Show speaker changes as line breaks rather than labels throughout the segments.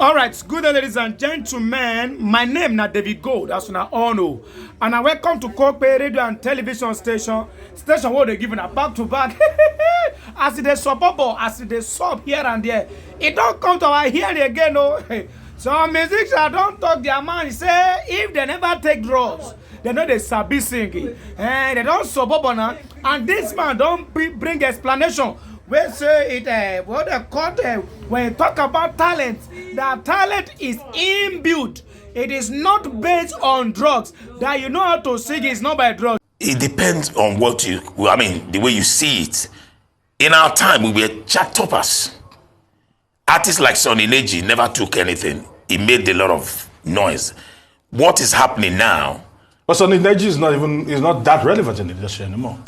All right, good day, ladies and gentlemen. My name is David Gold, as you all know, and I welcome to Kope Radio and Television Station where they giving a back to back. As they support, as they sub here and there, it don't come to our hearing again. No, some musicians don't talk their mind. Say if they never take drugs, they know they sabi singing, and they don't support now. And this man don't bring explanation. We say it, what they call when you talk about talent, that talent is inbuilt. It is not based on drugs. That you know how to sing is not by drugs.
It depends on the way you see it. In our time, we were chart toppers. Artists like Sonny Leji never took anything. He made a lot of noise. What is happening now?
But Sonny Leji is not that relevant in the industry anymore.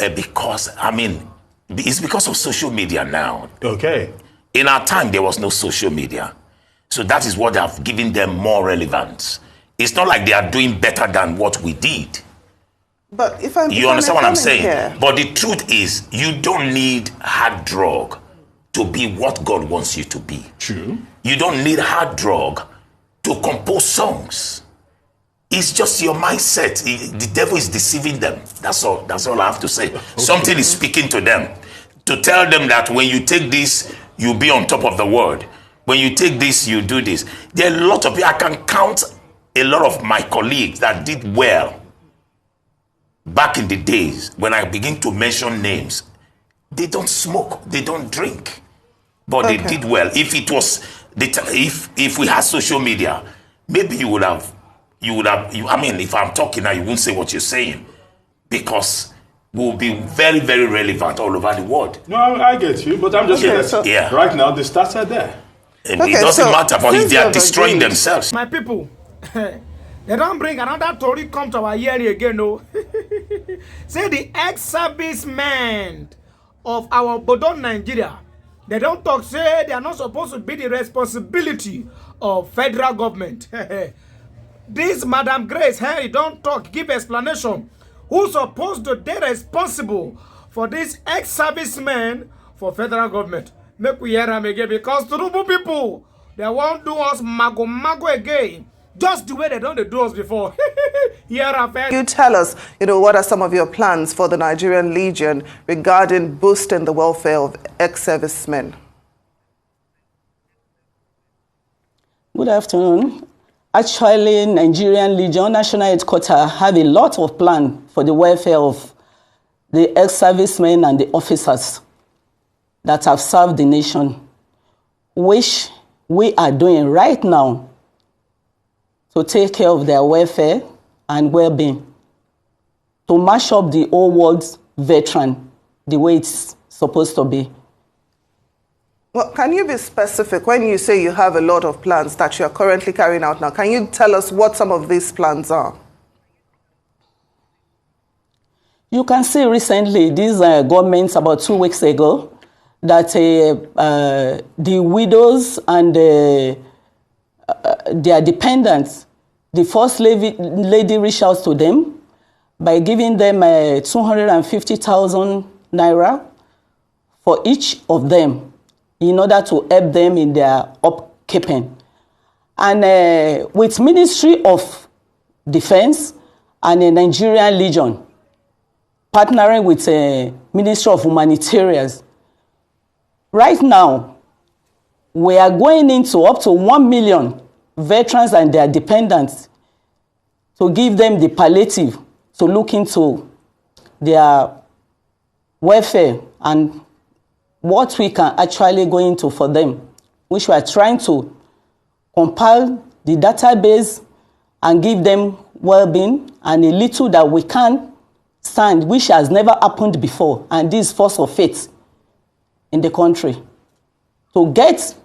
It's because of social media now.
Okay.
In our time, there was no social media. So that is what have given them more relevance. It's not like they are doing better than what we did.
But
you understand what I'm saying? Here. But the truth is, you don't need hard drug to be what God wants you to be.
True.
You don't need hard drug to compose songs. It's just your mindset. The devil is deceiving them. That's all I have to say. Okay. Something is speaking to them to tell them that when you take this, you'll be on top of the world. When you take this, you do this. There are a lot of people. I can count a lot of my colleagues that did well back in the days. When I begin to mention names, they don't smoke, they don't drink, but they did well. If it was if we had social media, maybe you would have. If I'm talking now, you won't say what you're saying, because we'll be very, very relevant all over the world.
No, I get you, but I'm just saying right now the stats are there.
It doesn't matter, but if they are destroying themselves.
My people, they don't bring another story come to our hearing again, no. Say the ex-servicemen of our Bodon Nigeria, they don't talk, say they are not supposed to be the responsibility of federal government. This Madam Grace Henry don't talk, give explanation. Who's supposed to be responsible for this ex-servicemen for federal government? Make we hear them again, because tinubu people, they won't do us mago again, just the way they don't do us before.
You tell us, what are some of your plans for the Nigerian Legion regarding boosting the welfare of ex-servicemen?
Good afternoon. Actually, Nigerian Legion National Headquarters have a lot of plans for the welfare of the ex-servicemen and the officers that have served the nation, which we are doing right now to take care of their welfare and well-being, to mash up the whole world's veteran the way it's supposed to be.
Well, can you be specific when you say you have a lot of plans that you're currently carrying out now? Can you tell us what some of these plans are?
You can see recently, these governments about 2 weeks ago, that the widows and their dependents, the first lady reached out to them by giving them 250,000 naira for each of them, in order to help them in their upkeeping. And with Ministry of Defense and the Nigerian Legion, partnering with Ministry of Humanitarians, right now, we are going into up to 1 million veterans and their dependents to give them the palliative, to look into their welfare and what we can actually go into for them, which we are trying to compile the database and give them well-being and a little that we can stand, which has never happened before, and this force of faith in the country, to get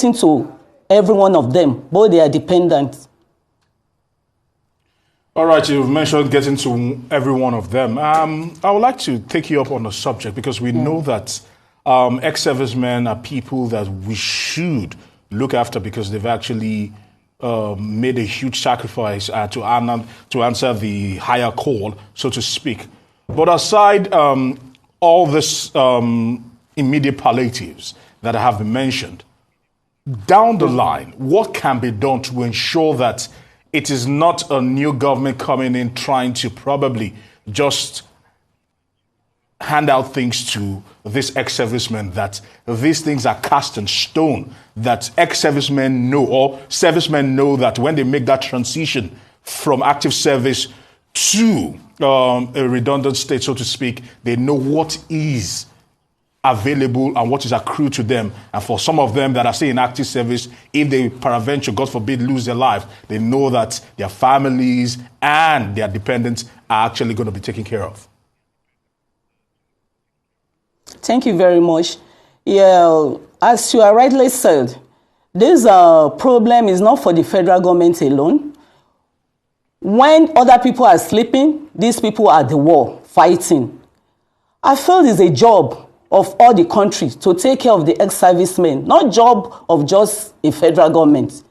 into every one of them, both their dependents.
All right, you've mentioned getting to every one of them. I would like to take you up on the subject, because we know that ex-servicemen are people that we should look after, because they've actually made a huge sacrifice to answer the higher call, so to speak. But aside all this immediate palliatives that have been mentioned, down the line, what can be done to ensure that it is not a new government coming in trying to probably just hand out things to these ex-servicemen, that these things are cast in stone, that ex-servicemen know, or servicemen know that when they make that transition from active service to a redundant state, so to speak, they know what is available and what is accrued to them. And for some of them that are still in active service, if they peradventure, God forbid, lose their life, they know that their families and their dependents are actually going to be taken care of.
Thank you very much. Yeah, as you are rightly said, this problem is not for the federal government alone. When other people are sleeping, these people are at the war fighting. I feel it's a job of all the country to take care of the ex-servicemen, not job of just a federal government.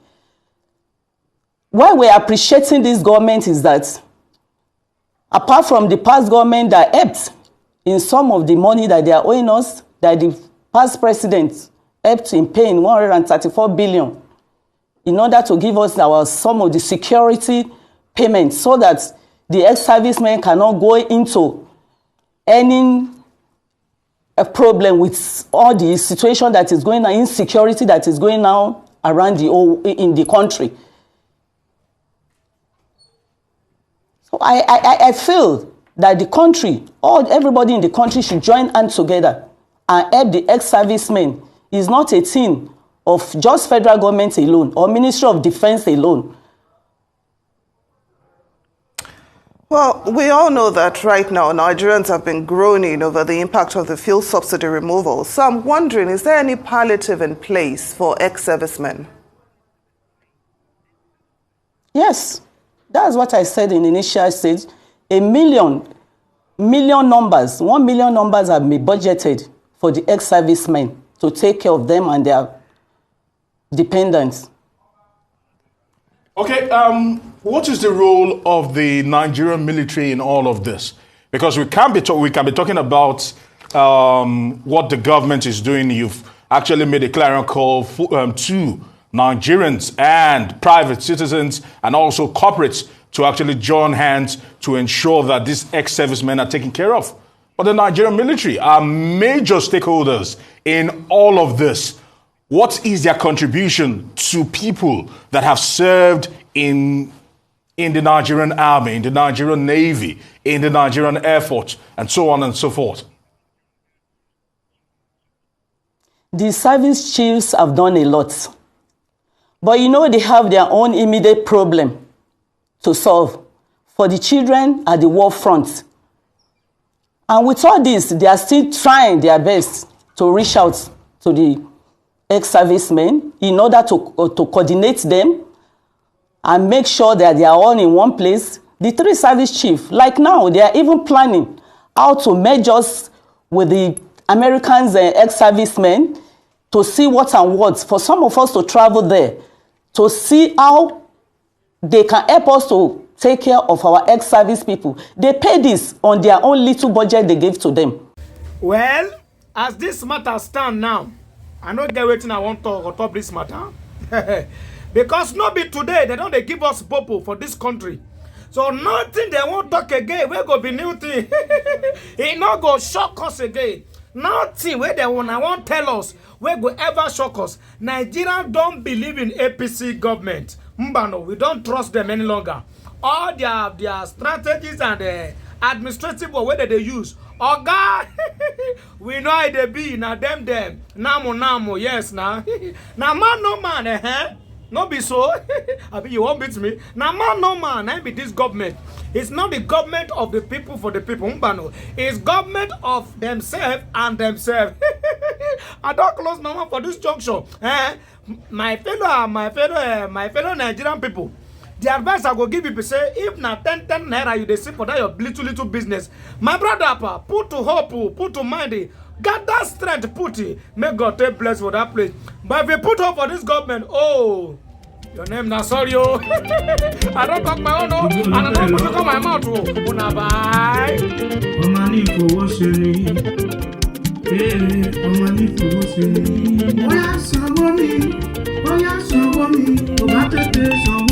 Why we're appreciating this government is that apart from the past government that helped in some of the money that they are owing us, that the past president helped in paying 134 billion in order to give us some of the security payments so that the ex-servicemen cannot go into any a problem with all the situation that is going on, insecurity that is going on around in the country. So I feel that the country, everybody in the country should join hands together and help the ex-servicemen. It's not a thing of just federal government alone or Ministry of Defense alone.
Well, we all know that right now Nigerians have been groaning over the impact of the fuel subsidy removal. So I'm wondering, is there any palliative in place for ex-servicemen?
Yes, that's what I said in the initial stage. 1 million numbers have been budgeted for the ex-servicemen to take care of them and their dependents.
Okay, what is the role of the Nigerian military in all of this? Because we can be talking about what the government is doing. You've actually made a clarion call to Nigerians and private citizens and also corporates to actually join hands to ensure that these ex-servicemen are taken care of. But the Nigerian military are major stakeholders in all of this. What is their contribution to people that have served in the Nigerian Army, in the Nigerian Navy, in the Nigerian Air Force, and so on and so forth?
The service chiefs have done a lot. But you know, they have their own immediate problem to solve for the children at the war front. And with all this, they are still trying their best to reach out to the ex-servicemen in order to coordinate them and make sure that they are all in one place. The 3 service chiefs, like now, they are even planning how to merge us with the Americans and ex-servicemen to see what and what, for some of us to travel there, to see how they can help us to take care of our ex-service people. They pay this on their own little budget they give to them.
Well, as this matter stand now, I no get wetin I want talk on top this matter. Because no be today, they don't give us popo for this country. So nothing they won't talk again, we go be new thing. It not go shock us again. Nothing where they won't tell us, we go ever shock us. Nigerians don't believe in APC government. Mbano, we don't trust them any longer. All their strategies and administrative way that they use. Oh God, we know how they be. Now them. Namo, yes, now. Now man, no man, No be so. I mean, you won't beat me. Now man, no man, I be this government. It's not the government of the people for the people. Mbano. It's government of themselves and themselves. I don't close my mouth for this junction. My fellow Nigerian people. The advice I go give you, say, if na 10 naira you dey see for that your little business, my brother, put to hope, put to mind, gather strength, put it. May God take bless for that place. But if you put hope for this government, oh, your name na sorry, oh. I don't talk my own, oh, and I don't put it on my mouth, oh. Una bye.
Omani for washing, omani for washing. Where's somebody? bóyá sanwó mi kò bá tètè sanwó.